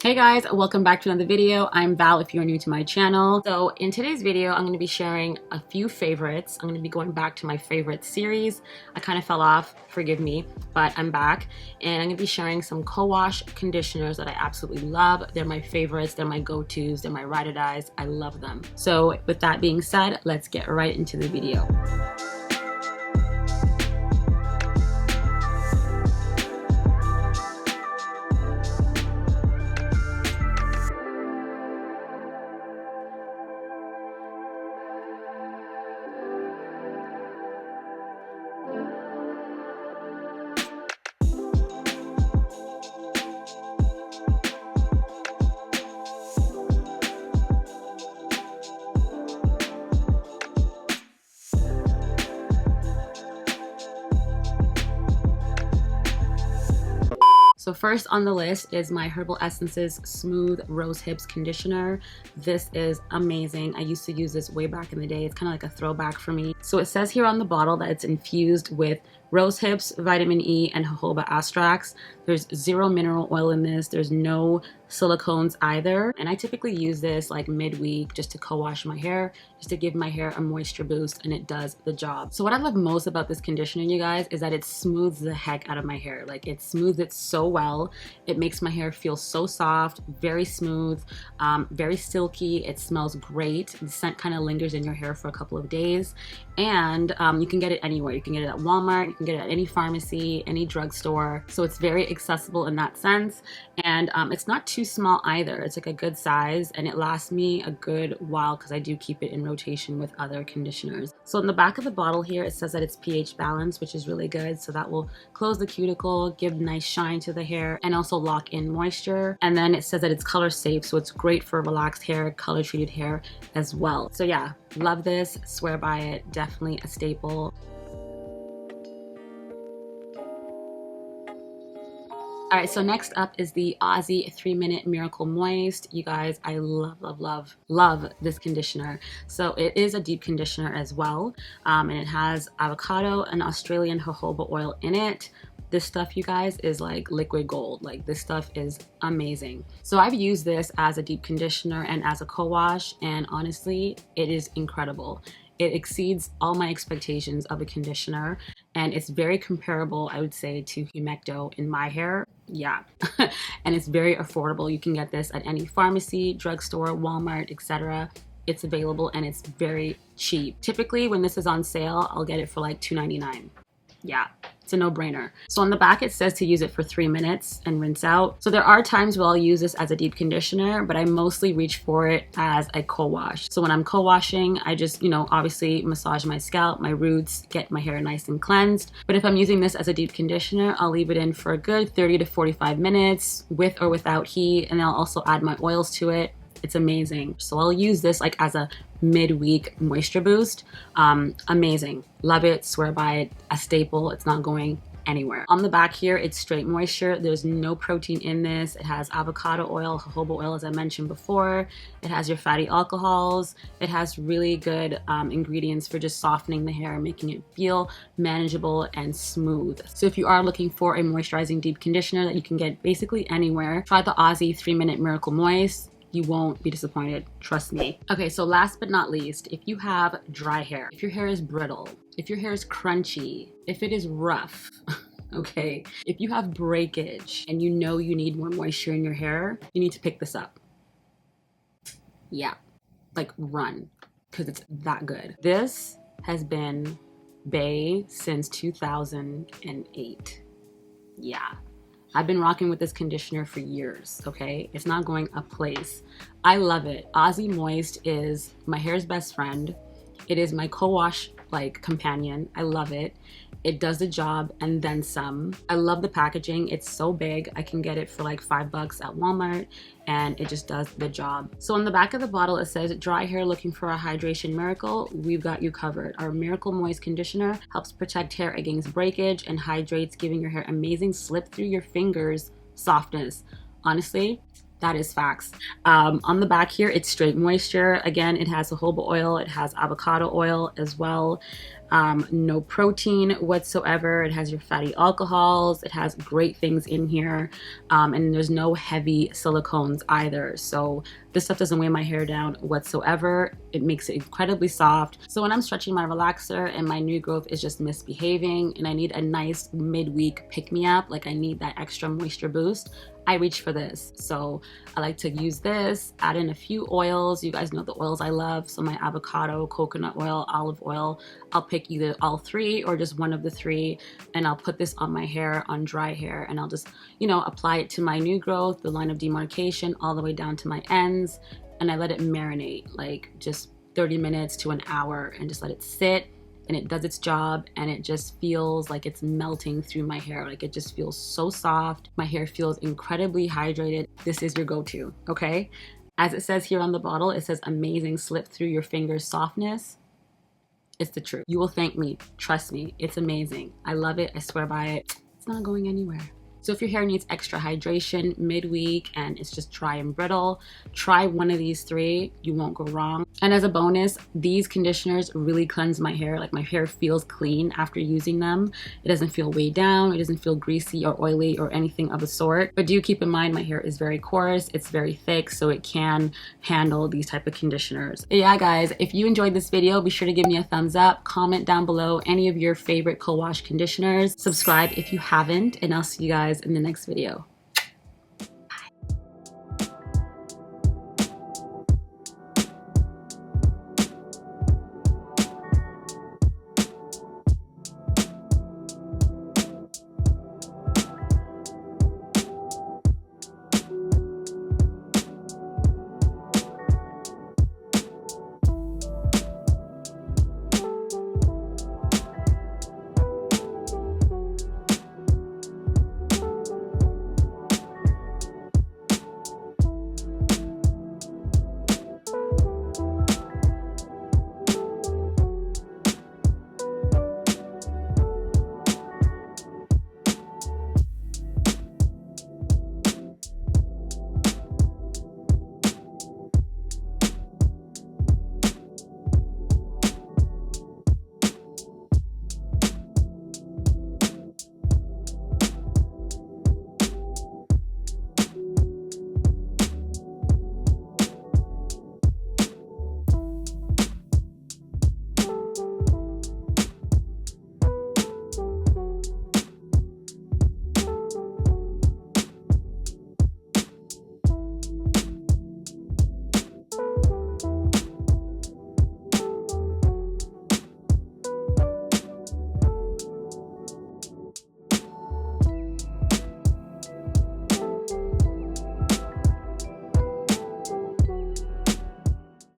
Hey guys, welcome back to another video. I'm Val if you're new to my channel. So in today's video, I'm going to be sharing a few favorites. I'm going to be going back to my favorite series. I kind of fell off, forgive me, but I'm back. And I'm going to be sharing some co-wash conditioners that I absolutely love. They're my favorites, they're my go-tos, they're my ride or dies. I love them. So with that being said, let's get right into the video. So first on the list is my Herbal Essences Smooth Rose Hips Conditioner. This is amazing. I used to use this way back in the day. It's kind of like a throwback for me. So it says here on the bottle that it's infused with rose hips, vitamin E, and jojoba extracts. There's zero mineral oil in this. There's no silicones either. And I typically use this like midweek just to co-wash my hair, just to give my hair a moisture boost, and it does the job. So what I love most about this conditioner, you guys, is that it smooths the heck out of my hair. Like it smooths it so well. It makes my hair feel so soft, very smooth, very silky. It smells great. The scent kind of lingers in your hair for a couple of days. And you can get it anywhere. You can get it at Walmart, you can get it at any pharmacy, any drugstore. So it's very accessible in that sense. And it's not too small either. It's like a good size, and it lasts me a good while because I do keep it in rotation with other conditioners. So in the back of the bottle here, it says that it's pH balanced, which is really good. So that will close the cuticle, give nice shine to the hair, and also lock in moisture. And then it says that it's color safe, so it's great for relaxed hair, color treated hair as well. So yeah, love this, swear by it, definitely a staple. All right, so next up is the Aussie 3-Minute Miracle Moist. You guys, I love this conditioner. So it is a deep conditioner as well, and it has avocado and Australian jojoba oil in it. This stuff, you guys, is like liquid gold. Like this stuff is amazing. So I've used this as a deep conditioner and as a co-wash, and honestly, it is incredible. It exceeds all my expectations of a conditioner, and it's very comparable, I would say, to Humecto in my hair. Yeah, and it's very affordable. You can get this at any pharmacy, drugstore, Walmart, etc. It's available and it's very cheap. Typically, when this is on sale, I'll get it for like $2.99. Yeah, it's a no-brainer. So on the back, it says to use it for 3 minutes and rinse out. So there are times where I'll use this as a deep conditioner, but I mostly reach for it as a co-wash. So when I'm co-washing, I just, obviously massage my scalp, my roots, get my hair nice and cleansed. But if I'm using this as a deep conditioner, I'll leave it in for a good 30 to 45 minutes with or without heat, and I'll also add my oils to it. It's amazing. So I'll use this like as a midweek moisture boost. Amazing. Love it, swear by it, a staple. It's not going anywhere. On the back here, it's straight moisture. There's no protein in this. It has avocado oil, jojoba oil, as I mentioned before. It has your fatty alcohols. It has really good ingredients for just softening the hair, making it feel manageable and smooth. So if you are looking for a moisturizing deep conditioner that you can get basically anywhere, try the Aussie 3-Minute Miracle Moist. You won't be disappointed, trust me. Okay, so last but not least, if you have dry hair, if your hair is brittle, if your hair is crunchy, if it is rough, okay, if you have breakage and you know you need more moisture in your hair, you need to pick this up. Yeah, like run, because it's that good. This has been bae since 2008. Yeah. I've been rocking with this conditioner for years, okay? It's not going a place. I love it. Aussie Moist is my hair's best friend. It is my co-wash like companion. I love it. It does the job and then some. I love the packaging. It's so big. I can get it for like $5 at Walmart, and it just does the job. So on the back of the bottle, it says, dry hair looking for a hydration miracle? We've got you covered. Our Miracle Moist conditioner helps protect hair against breakage and hydrates, giving your hair amazing slip through your fingers softness. Honestly, that is facts. On the back here, it's straight moisture. Again, it has jojoba oil. It has avocado oil as well. no protein whatsoever. It has your fatty alcohols. It has great things in here, and there's no heavy silicones either. So this stuff doesn't weigh my hair down whatsoever. It makes it incredibly soft. So when I'm stretching my relaxer and my new growth is just misbehaving and I need a nice midweek pick-me-up, like I need that extra moisture boost, I reach for this. So I like to use this, add in a few oils. You guys know the oils I love. So my avocado, coconut oil, olive oil. I'll pick either all three or just one of the three, and I'll put this on my hair, on dry hair, and I'll just, you know, apply it to my new growth, the line of demarcation, all the way down to my ends, and I let it marinate like just 30 minutes to an hour, and just let it sit, and it does its job, and it just feels like it's melting through my hair. Like it just feels so soft. My hair feels incredibly hydrated. This is your go-to, okay? As it says here on the bottle, it says amazing slip through your fingers softness. It's the truth. You will thank me. Trust me. It's amazing. I love it. I swear by it. It's not going anywhere. So if your hair needs extra hydration midweek and it's just dry and brittle, try one of these three. You won't go wrong. And as a bonus, these conditioners really cleanse my hair. Like my hair feels clean after using them. It doesn't feel weighed down. It doesn't feel greasy or oily or anything of the sort. But do keep in mind, my hair is very coarse. It's very thick, so it can handle these type of conditioners. But yeah, guys, if you enjoyed this video, be sure to give me a thumbs up. Comment down below any of your favorite co-wash conditioners. Subscribe if you haven't, and I'll see you guys in the next video.